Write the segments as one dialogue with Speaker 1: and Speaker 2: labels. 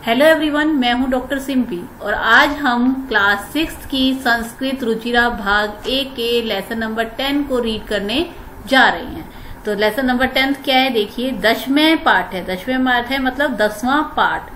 Speaker 1: Hello everyone, मैं हूं doctor Simpi और आज हम क्लास 6 की संस्कृत रुचिरा भाग ए के लेसन नंबर 10 को रीड करने जा रहे हैं। तो लेसन नंबर 10 क्या है देखिए, 10वें पाठ है। 10वें पाठ है मतलब 10वां पाठ।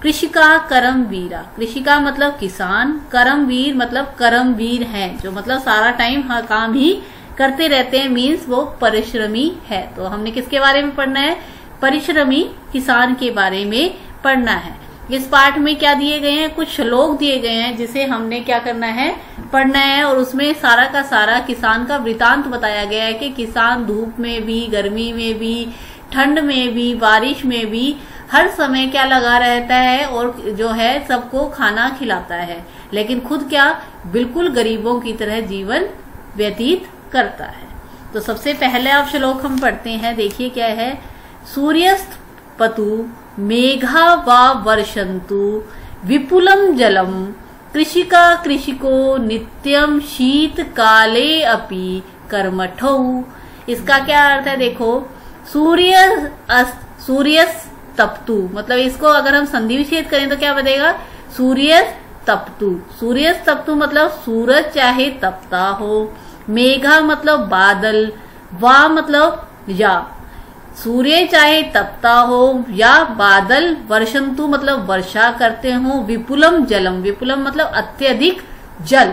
Speaker 1: कृषिका करम वीरा। कृषिका मतलब किसान, करमवीर मतलब करमवीर हैं, जो मतलब सारा टाइम काम ही करते रहते हैं, मीन्स वो परिश्रमी है। तो हमने किसके बारे में पढ़ना है? परिश्रमी किसान के बारे में पढ़ना है। इस पाठ में क्या दिए गए हैं? कुछ श्लोक दिए गए हैं जिसे हमने क्या करना है? पढ़ना है। और उसमें सारा का सारा किसान का वृतांत बताया गया है कि किसान धूप में भी, गर्मी में भी, ठंड में भी, बारिश में भी हर समय क्या लगा रहता है और जो है सबको खाना खिलाता है, लेकिन खुद क्या बिल्कुल गरीबों की तरह जीवन व्यतीत करता है। तो सबसे पहले आप श्लोक हम पढ़ते हैं। देखिए क्या है, सूर्यस्त पतु मेघा वा वर्षन्तु विपुलम जलम कृषिका कृषिको नित्यम शीत काले अपि कर्मठौ। इसका क्या अर्थ है? देखो, सूर्य तप्तु मतलब इसको अगर हम संधि विच्छेद करें तो क्या बनेगा? सूर्य तप्तु। सूर्य तप्तु मतलब सूरज चाहे तपता हो, मेघा मतलब बादल, वा मतलब या सूर्य चाहे तपता हो या बादल, वर्षन्तु मतलब वर्षा करते हो, विपुलम जलम, विपुलम मतलब अत्यधिक जल,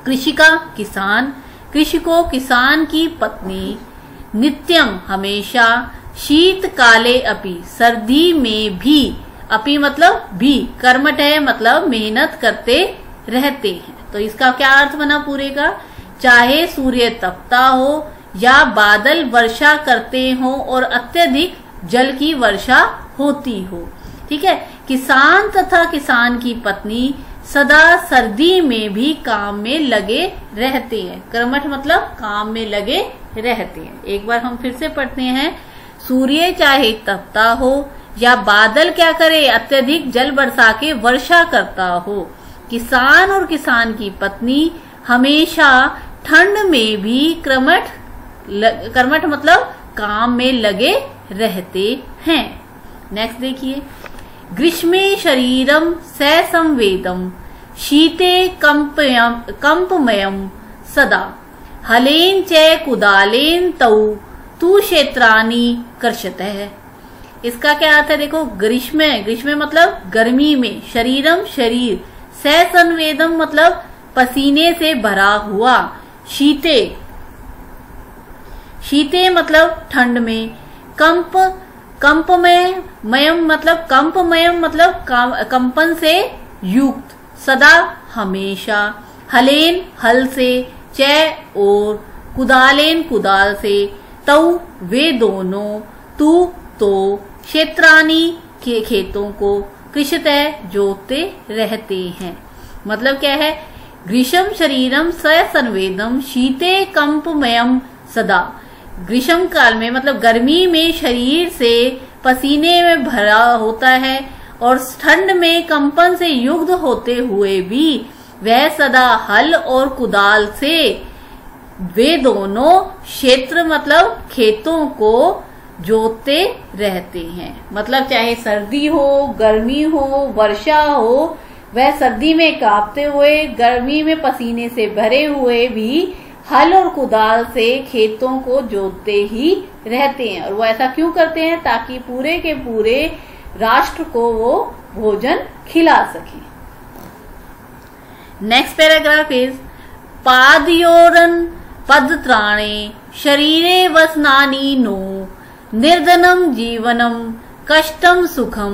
Speaker 1: कृषिका किसान, कृषिको किसान की पत्नी, नित्यम हमेशा, शीत काले अपि सर्दी में भी, अपि मतलब भी, कर्मठ है मतलब मेहनत करते रहते हैं। तो इसका क्या अर्थ बना पूरे का? चाहे सूर्य तपता हो या बादल वर्षा करते हो और अत्यधिक जल की वर्षा होती हो, ठीक है। किसान तथा किसान की पत्नी सदा सर्दी में भी काम में लगे रहते हैं। कर्मठ मतलब काम में लगे रहते हैं। एक बार हम फिर से पढ़ते हैं। सूर्य चाहे तपता हो या बादल क्या करे? अत्यधिक जल बरसा के वर्षा करता हो, किसान और किसान की पत्नी हमेशा ठंड में भी कर्मठ मतलब काम में लगे रहते हैं। नेक्स्ट देखिए, ग्रीष्मे शरीरम संवेदम शीते कंपमयम सदा हलेन च कुदालेन तौ तू क्षेत्रानि कर्षत है। इसका क्या अर्थ है? देखो, ग्रीष्म मतलब गर्मी में, शरीरम शरीर, संवेदम मतलब पसीने से भरा हुआ, शीते मतलब ठंड में, कंपमयम मतलब कंपन से युक्त, सदा हमेशा, हलेन हल से, च और, कुदालेन कुदाल से, तौ वे दोनों, तू तो, क्षेत्रानी के खेतों को, कृषितः जोतते रहते हैं। मतलब क्या है? ग्रीष्म शरीरम संवेदम शीते कंपमयम सदा। ग्रीष्म काल में मतलब गर्मी में शरीर से पसीने में भरा होता है और ठंड में कंपन से युक्त होते हुए भी वह सदा हल और कुदाल से, वे दोनों क्षेत्र मतलब खेतों को जोतते रहते हैं। मतलब चाहे सर्दी हो, गर्मी हो, वर्षा हो, वह सर्दी में कांपते हुए, गर्मी में पसीने से भरे हुए भी हल और कुदाल से खेतों को जोतते ही रहते हैं। और वो ऐसा क्यों करते हैं? ताकि पूरे के पूरे राष्ट्र को वो भोजन खिला सके। नेक्स्ट पैराग्राफ इज पादयोरन पदत्राणे शरीरे वसनानि नो निर्धनम जीवनम कष्टम सुखम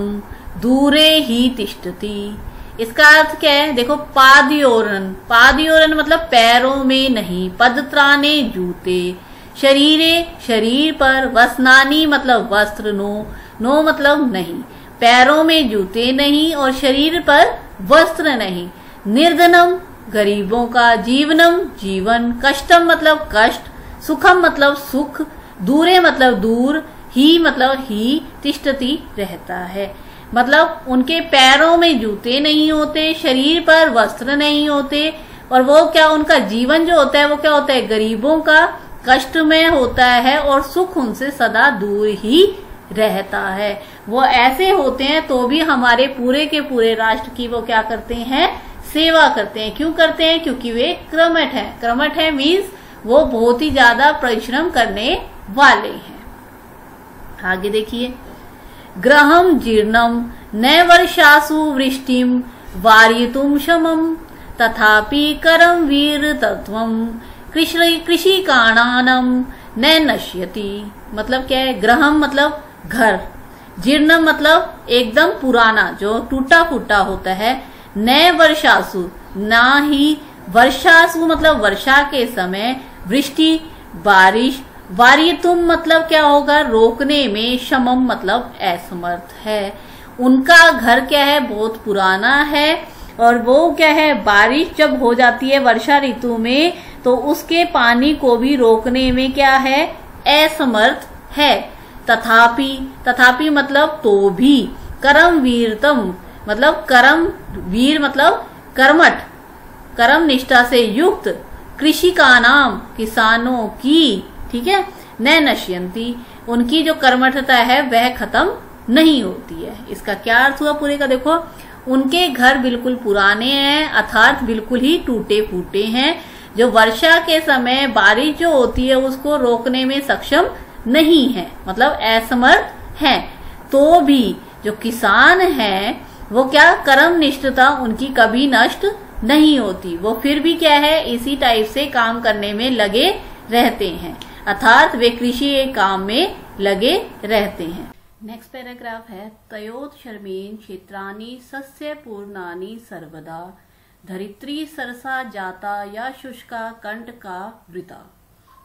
Speaker 1: दूरे ही तिष्ठति। इसका अर्थ क्या है? देखो, पादयोरन मतलब पैरों में नहीं, पदत्राणे जूते, शरीरे शरीर पर, वसनानी मतलब वस्त्र, नो मतलब नहीं, पैरों में जूते नहीं और शरीर पर वस्त्र नहीं, निर्धनम गरीबों का, जीवनम जीवन, कष्टम मतलब कष्ट, सुखम मतलब सुख, दूरे मतलब दूर, ही मतलब ही, तिष्ठति रहता है। मतलब उनके पैरों में जूते नहीं होते, शरीर पर वस्त्र नहीं होते, और वो क्या, उनका जीवन जो होता है वो क्या होता है? गरीबों का, कष्ट में होता है और सुख उनसे सदा दूर ही रहता है। वो ऐसे होते हैं तो भी हमारे पूरे के पूरे राष्ट्र की वो क्या करते हैं, सेवा करते हैं। क्यों करते हैं? क्योंकि वे कर्मठ हैं। कर्मठ है मीन्स वो बहुत ही ज्यादा परिश्रम करने वाले हैं। आगे देखिए, ग्रहम जीर्णम न वर्षासु वृष्टिम वारयितुम शमम तथापि करम वीर तत्वम कृषिकाणानम न नश्यति। मतलब क्या है? ग्रहम मतलब घर, जीर्णम मतलब एकदम पुराना जो टूटा फूटा होता है, न वर्षासु ना ही वर्षासु मतलब वर्षा के समय, वृष्टि बारिश, वार्यितुम मतलब क्या होगा? रोकने में, शमम मतलब असमर्थ है। उनका घर क्या है? बहुत पुराना है और वो क्या है? बारिश जब हो जाती है वर्षा ऋतु में तो उसके पानी को भी रोकने में क्या है? असमर्थ है। तथापि मतलब तो भी, करम वीरतम मतलब करम वीर मतलब कर्मठ, कर्म निष्ठा से युक्त, कृषि का नाम किसानों की, ठीक है, न नश्यंती उनकी जो कर्मठता है वह खत्म नहीं होती है। इसका क्या अर्थ हुआ पूरे का? देखो, उनके घर बिल्कुल पुराने हैं अर्थात बिल्कुल ही टूटे फूटे हैं, जो वर्षा के समय बारिश जो होती है उसको रोकने में सक्षम नहीं है, मतलब असमर्थ हैं। तो भी जो किसान हैं वो क्या, कर्म निष्ठता उनकी कभी नष्ट नहीं होती, वो फिर भी क्या है, इसी टाइप से काम करने में लगे रहते हैं, अर्थात वे कृषि एक काम में लगे रहते हैं। नेक्स्ट पैराग्राफ है, तयोत शर्मेन क्षेत्राणि सस्य पूर्णानि सर्वदा धरित्री सरसा जाता या शुष्का कंठ का वृता।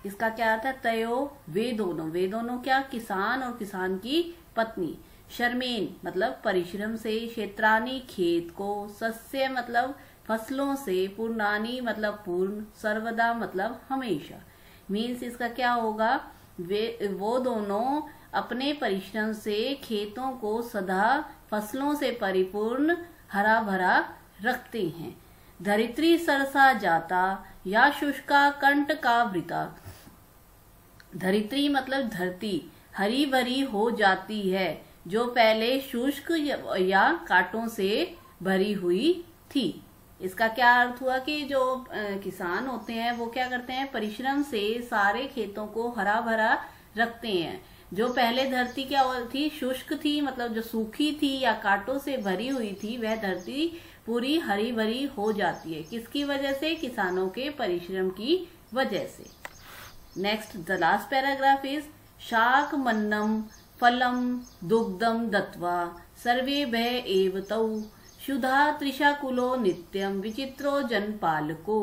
Speaker 1: इसका क्या आता है? तयो वे दोनों क्या, किसान और किसान की पत्नी, शर्मेन मतलब परिश्रम से, क्षेत्रानी खेत को, सस्य मतलब फसलों से, पूर्णानी मतलब पूर्ण, सर्वदा मतलब हमेशा। मीन्स इसका क्या होगा? वो दोनों अपने परिश्रम से खेतों को सदा फसलों से परिपूर्ण हरा भरा रखते हैं। धरित्री सरसा जाता या शुष्का कंठ का वृता। धरित्री मतलब धरती हरी भरी हो जाती है जो पहले शुष्क या कांटों से भरी हुई थी। इसका क्या अर्थ हुआ कि जो किसान होते हैं वो क्या करते हैं, परिश्रम से सारे खेतों को हरा भरा रखते हैं। जो पहले धरती क्या थी, शुष्क थी, मतलब जो सूखी थी या कांटों से भरी हुई थी, वह धरती पूरी हरी भरी हो जाती है। किसकी वजह से? किसानों के परिश्रम की वजह से। Next the last paragraph is, शाक मन्नम फलम दुग्धम दत्वा सर्वे भय एव तौ शुद्धा त्रिशाकुलो नित्यम विचित्रो जनपालको।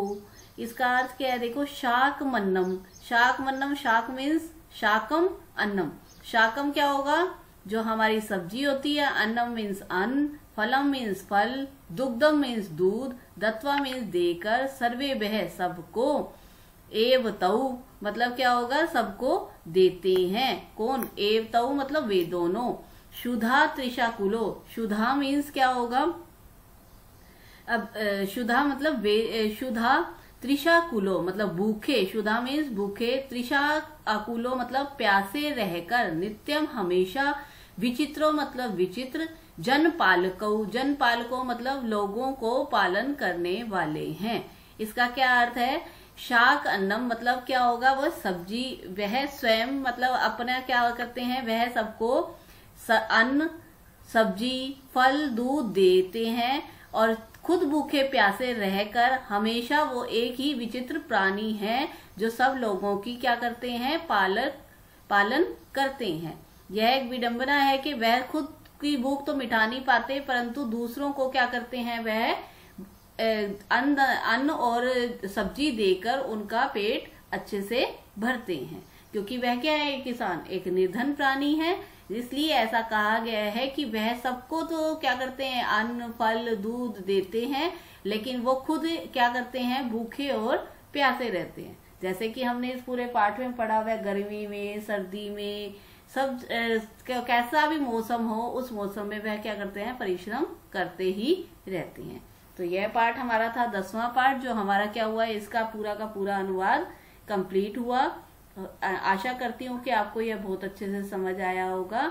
Speaker 1: इसका अर्थ क्या है? देखो, शाक मन्नम, शाक मीन्स शाकम अन्नम। शाकम क्या होगा? जो हमारी सब्जी होती है, अन्नम मीन्स अन्न, फलम मीन्स फल, दुग्धम मीन्स दूध, दत्वा मीन्स देकर, सर्वे बह सबको, एव तऊ मतलब क्या होगा? सबको देते हैं। कौन? एव तऊ मतलब वे दोनों। शुद्धा त्रिशाकुलो, शुद्धा मीन्स क्या होगा? अब शुद्धा मतलब वे, शुद्धा त्रिशाकुलो मतलब भूखे, शुद्धा मीन्स भूखे, त्रिशाकुलो मतलब प्यासे रहकर, नित्यम हमेशा, विचित्रो मतलब विचित्र, जनपालको मतलब लोगों को पालन करने वाले हैं। इसका क्या अर्थ है? शाक अन्नम मतलब क्या होगा? वह सब्जी, वह स्वयं मतलब अपना क्या करते हैं, वह सबको अन्न, सब्जी, फल, दूध देते हैं और खुद भूखे प्यासे रहकर हमेशा वो एक ही विचित्र प्राणी है जो सब लोगों की क्या करते हैं, पालन करते हैं। यह एक विडंबना है कि वह खुद की भूख तो मिटा नहीं पाते परंतु दूसरों को क्या करते हैं, वह अन्न और सब्जी देकर उनका पेट अच्छे से भरते हैं। क्योंकि वह क्या है, किसान एक निर्धन प्राणी है, इसलिए ऐसा कहा गया है कि वह सबको तो क्या करते हैं, अन्न, फल, दूध देते हैं, लेकिन वो खुद क्या करते हैं, भूखे और प्यासे रहते हैं। जैसे कि हमने इस पूरे पाठ में पढ़ा हुआ है, गर्मी में, सर्दी में, सब कैसा भी मौसम हो, उस मौसम में वह क्या करते हैं, परिश्रम करते ही रहते हैं। तो यह पाठ हमारा था 10वां पाठ, जो हमारा क्या हुआ, इसका पूरा का पूरा अनुवाद कंप्लीट हुआ। आशा करती हूँ कि आपको यह बहुत अच्छे से समझ आया होगा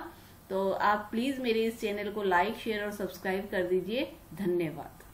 Speaker 1: तो आप प्लीज मेरे इस चैनल को लाइक शेयर और सब्सक्राइब कर दीजिए। धन्यवाद।